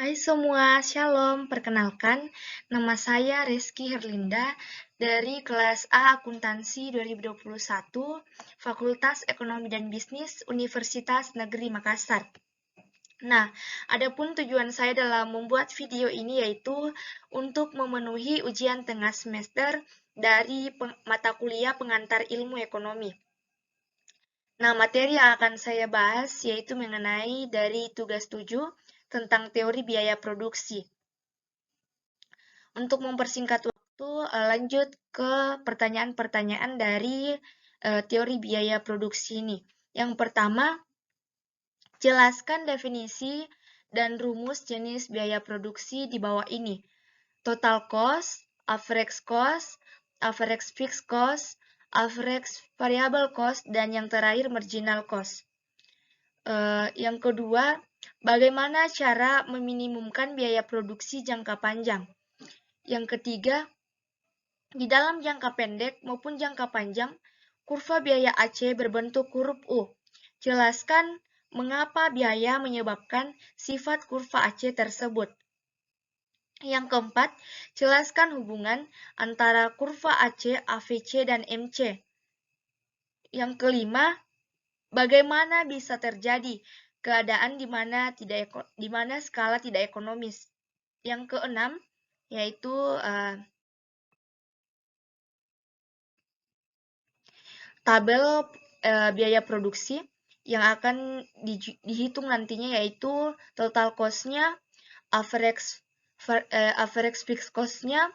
Hai semua, Shalom. Perkenalkan, nama saya Reski Herlinda dari kelas A Akuntansi 2021, Fakultas Ekonomi dan Bisnis, Universitas Negeri Makassar. Nah, adapun tujuan saya dalam membuat video ini yaitu untuk memenuhi ujian tengah semester dari mata kuliah pengantar ilmu ekonomi. Nah, materi yang akan saya bahas yaitu mengenai dari tugas 7 tentang teori biaya produksi. Untuk mempersingkat waktu, lanjut ke pertanyaan-pertanyaan dari teori biaya produksi ini. Yang pertama, jelaskan definisi dan rumus jenis biaya produksi di bawah ini. Total cost, average fixed cost, average variable cost, dan yang terakhir marginal cost. Yang kedua, bagaimana cara meminimumkan biaya produksi jangka panjang? Yang ketiga, di dalam jangka pendek maupun jangka panjang, kurva biaya AC berbentuk huruf U. Jelaskan mengapa biaya menyebabkan sifat kurva AC tersebut. Yang keempat, jelaskan hubungan antara kurva AC, AVC, dan MC. Yang kelima, bagaimana bisa terjadi keadaan di mana skala tidak ekonomis. Yang keenam, yaitu tabel biaya produksi yang akan dihitung nantinya yaitu total cost-nya, average fixed cost-nya,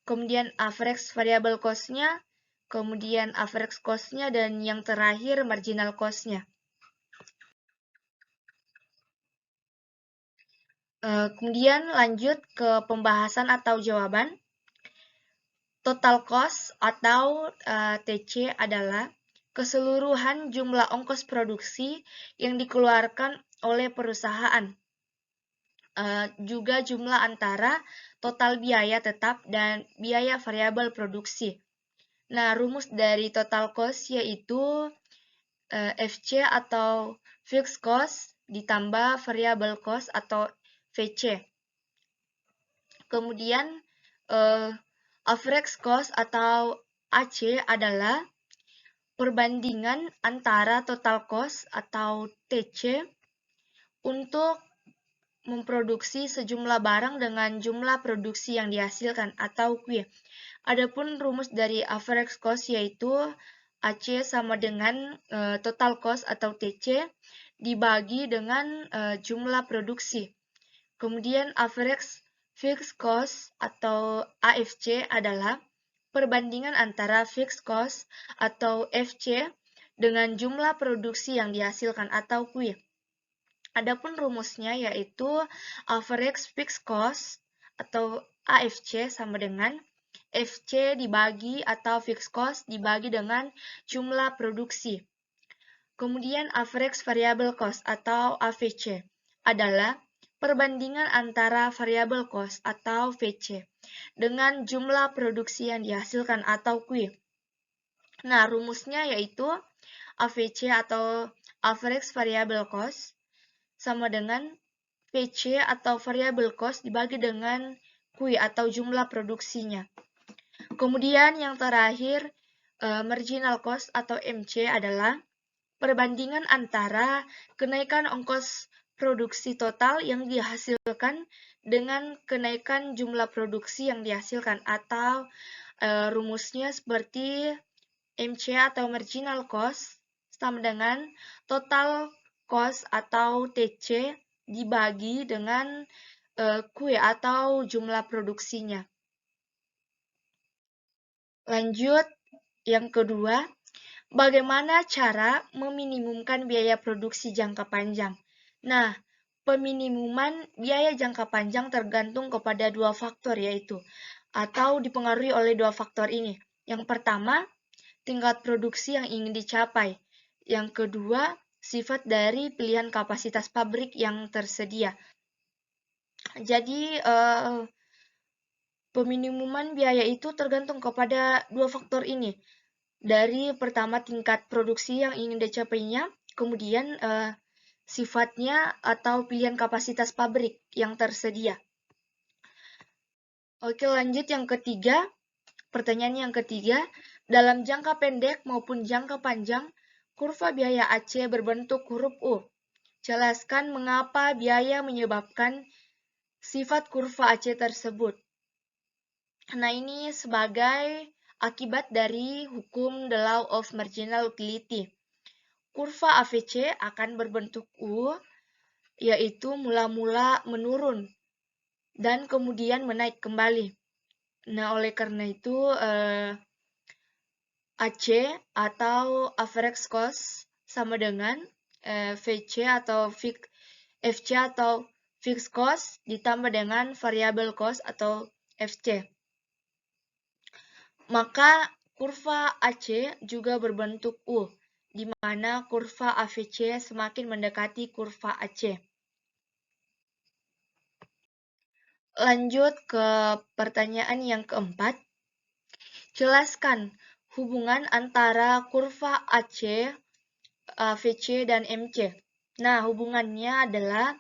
kemudian average variable cost-nya, kemudian average cost-nya, dan yang terakhir marginal cost-nya. Kemudian lanjut ke pembahasan atau jawaban. Total cost atau TC adalah keseluruhan jumlah ongkos produksi yang dikeluarkan oleh perusahaan. Juga jumlah antara total biaya tetap dan biaya variabel produksi. Nah, rumus dari total cost yaitu FC atau fixed cost ditambah variable cost atau VC. Kemudian average cost atau AC adalah perbandingan antara total cost atau TC untuk memproduksi sejumlah barang dengan jumlah produksi yang dihasilkan atau Q. Adapun rumus dari average cost yaitu AC sama dengan total cost atau TC dibagi dengan jumlah produksi. Kemudian average fixed cost atau AFC adalah perbandingan antara fixed cost atau FC dengan jumlah produksi yang dihasilkan atau Q. Adapun rumusnya yaitu average fixed cost atau AFC sama dengan FC dibagi atau fixed cost dibagi dengan jumlah produksi. Kemudian average variable cost atau AVC adalah perbandingan antara variable cost atau VC dengan jumlah produksi yang dihasilkan atau Q. Nah, rumusnya yaitu AVC atau average variable cost sama dengan VC atau variable cost dibagi dengan Q atau jumlah produksinya. Kemudian yang terakhir, marginal cost atau MC adalah perbandingan antara kenaikan ongkos produksi total yang dihasilkan dengan kenaikan jumlah produksi yang dihasilkan atau rumusnya seperti MC atau marginal cost sama dengan total cost atau TC dibagi dengan Q atau jumlah produksinya. Lanjut, yang kedua, bagaimana cara meminimumkan biaya produksi jangka panjang? Nah, peminimuman biaya jangka panjang tergantung kepada dua faktor yaitu atau dipengaruhi oleh dua faktor ini. Yang pertama, tingkat produksi yang ingin dicapai. Yang kedua, sifat dari pilihan kapasitas pabrik yang tersedia. Jadi, peminimuman biaya itu tergantung kepada dua faktor ini. Dari pertama tingkat produksi yang ingin dicapainya, kemudian sifatnya atau pilihan kapasitas pabrik yang tersedia. Oke, lanjut yang ketiga. Pertanyaan yang ketiga, dalam jangka pendek maupun jangka panjang, kurva biaya AC berbentuk huruf U. Jelaskan mengapa biaya menyebabkan sifat kurva AC tersebut. Nah, ini sebagai akibat dari hukum the law of marginal utility. Kurva AVC akan berbentuk U, yaitu mula-mula menurun dan kemudian menaik kembali. Nah, oleh karena itu, AC atau average cost sama dengan VC atau FC atau fixed cost ditambah dengan variable cost atau FC. Maka kurva AC juga berbentuk U, di mana kurva AVC semakin mendekati kurva AC. Lanjut ke pertanyaan yang keempat. Jelaskan hubungan antara kurva AC, VC, dan MC. Nah, hubungannya adalah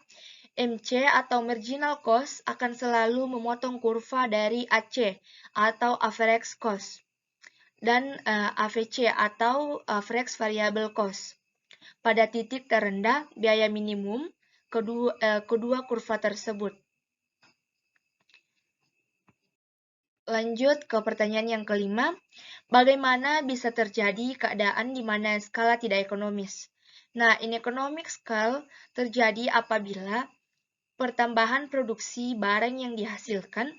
MC atau marginal cost akan selalu memotong kurva dari AC atau average cost dan AVC atau average variable cost. Pada titik terendah biaya minimum kedua kurva tersebut. Lanjut ke pertanyaan yang kelima. Bagaimana bisa terjadi keadaan di mana skala tidak ekonomis? Nah, ineconomic scale terjadi apabila pertambahan produksi barang yang dihasilkan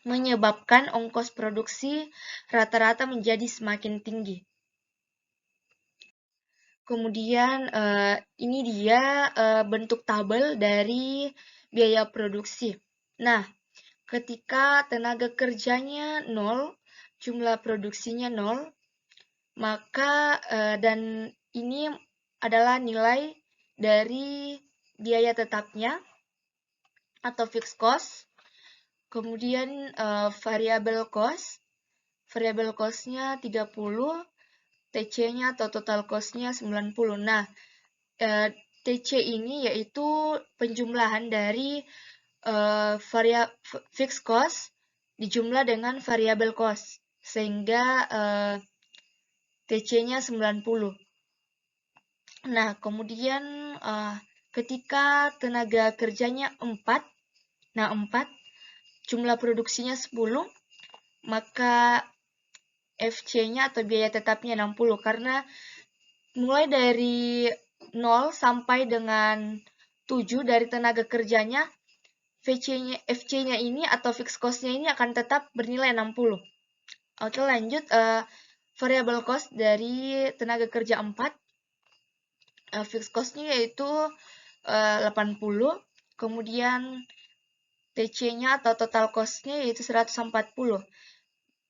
menyebabkan ongkos produksi rata-rata menjadi semakin tinggi. Kemudian ini dia bentuk tabel dari biaya produksi. Nah, ketika tenaga kerjanya 0, jumlah produksinya 0, maka dan ini adalah nilai dari biaya tetapnya atau fixed cost. Kemudian variable cost-nya 30, TC-nya atau total cost-nya 90. Nah, TC ini yaitu penjumlahan dari fixed cost dijumlah dengan variable cost, sehingga TC-nya 90. Nah, kemudian ketika tenaga kerjanya 4, jumlah produksinya 10, maka FC-nya atau biaya tetapnya 60, karena mulai dari 0 sampai dengan 7 dari tenaga kerjanya, FC-nya ini atau fixed cost-nya ini akan tetap bernilai 60. Oke, lanjut. Variable cost dari tenaga kerja 4, fixed cost-nya yaitu 80, kemudian TC-nya atau total cost-nya yaitu 140.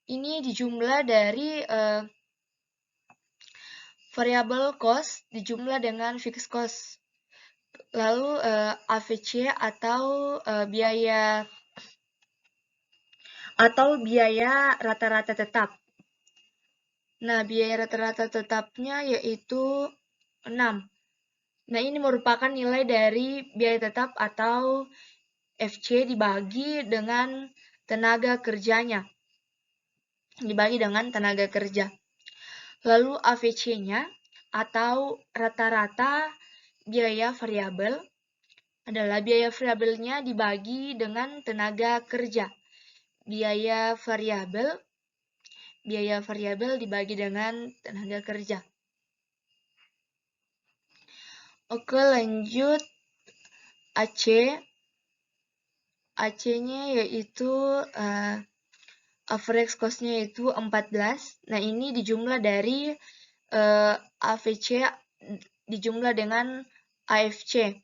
Ini dijumlah dari variable cost dijumlah dengan fixed cost. Lalu AVC atau biaya rata-rata tetap. Nah, biaya rata-rata tetapnya yaitu 6. Nah, ini merupakan nilai dari biaya tetap atau FC dibagi dengan tenaga kerjanya. Lalu AVC-nya atau rata-rata biaya variabel adalah biaya variabelnya dibagi dengan tenaga kerja. Biaya variabel dibagi dengan tenaga kerja. Oke, lanjut. AC-nya yaitu average cost-nya yaitu 14. Nah, ini dijumlah dari AVC dijumlah dengan AFC.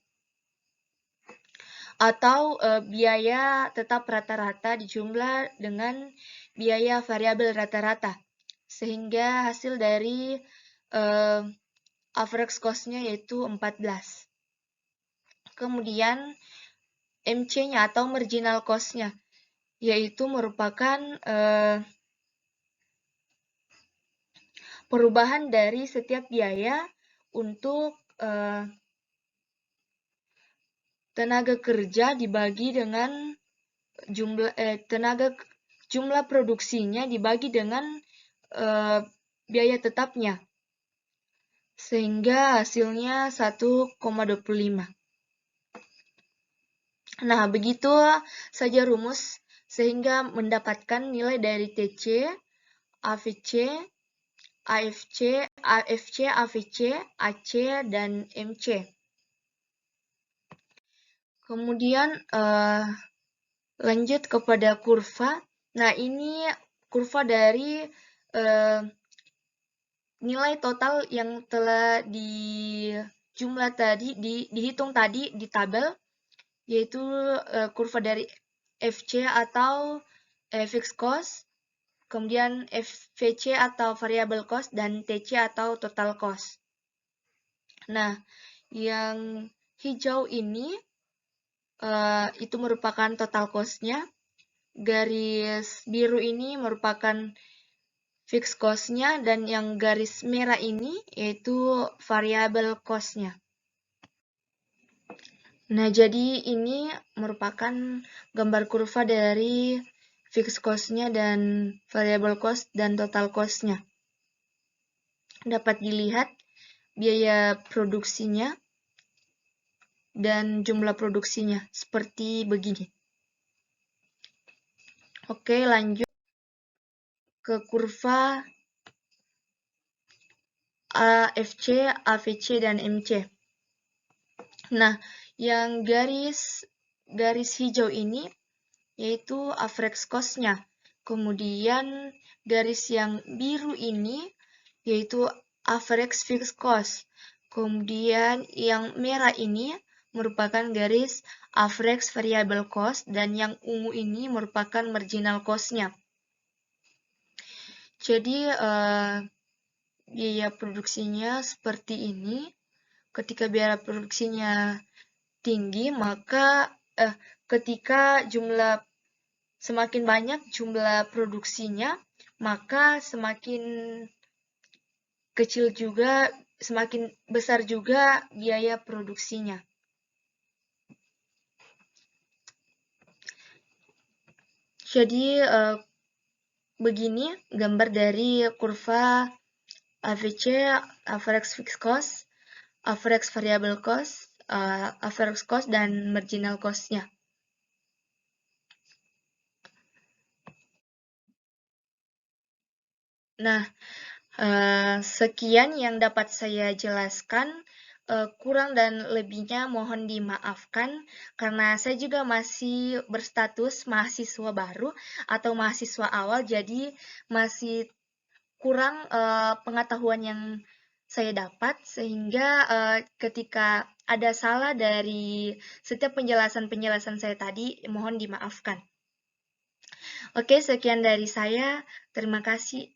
Atau biaya tetap rata-rata dijumlah dengan biaya variabel rata-rata. Sehingga hasil dari average cost-nya yaitu 14. Kemudian MC-nya atau marginal cost-nya yaitu merupakan perubahan dari setiap biaya untuk tenaga kerja dibagi dengan jumlah produksinya dibagi dengan biaya tetapnya, sehingga hasilnya 1,25. Nah, begitu saja rumus sehingga mendapatkan nilai dari TC, AVC, AFC, AVC, AC, dan MC. Kemudian lanjut kepada kurva. Nah, ini kurva dari nilai total yang telah dihitung tadi di tabel, yaitu kurva dari FC atau fixed cost, kemudian VC atau variable cost, dan TC atau total cost. Nah, yang hijau ini itu merupakan total cost-nya. Garis biru ini merupakan fixed cost-nya, dan yang garis merah ini yaitu variable cost-nya. Nah, jadi ini merupakan gambar kurva dari fixed cost-nya dan variable cost dan total cost-nya. Dapat dilihat biaya produksinya dan jumlah produksinya seperti begini. Oke, lanjut ke kurva AFC, AVC, dan MC. Nah, yang garis hijau ini yaitu average cost-nya. Kemudian garis yang biru ini yaitu average fixed cost. Kemudian yang merah ini merupakan garis average variable cost, dan yang ungu ini merupakan marginal cost-nya. Jadi biaya produksinya seperti ini. Ketika biaya produksinya tinggi, maka ketika semakin banyak jumlah produksinya, maka semakin kecil juga, semakin besar juga biaya produksinya. Jadi begini gambar dari kurva AVC, average fixed cost, average variable cost, average cost, dan marginal cost-nya. Nah, sekian yang dapat saya jelaskan. Kurang dan lebihnya mohon dimaafkan, karena saya juga masih berstatus mahasiswa baru atau mahasiswa awal, jadi masih kurang pengetahuan yang saya dapat, sehingga ketika ada salah dari setiap penjelasan saya tadi, mohon dimaafkan. Oke, sekian dari saya. Terima kasih.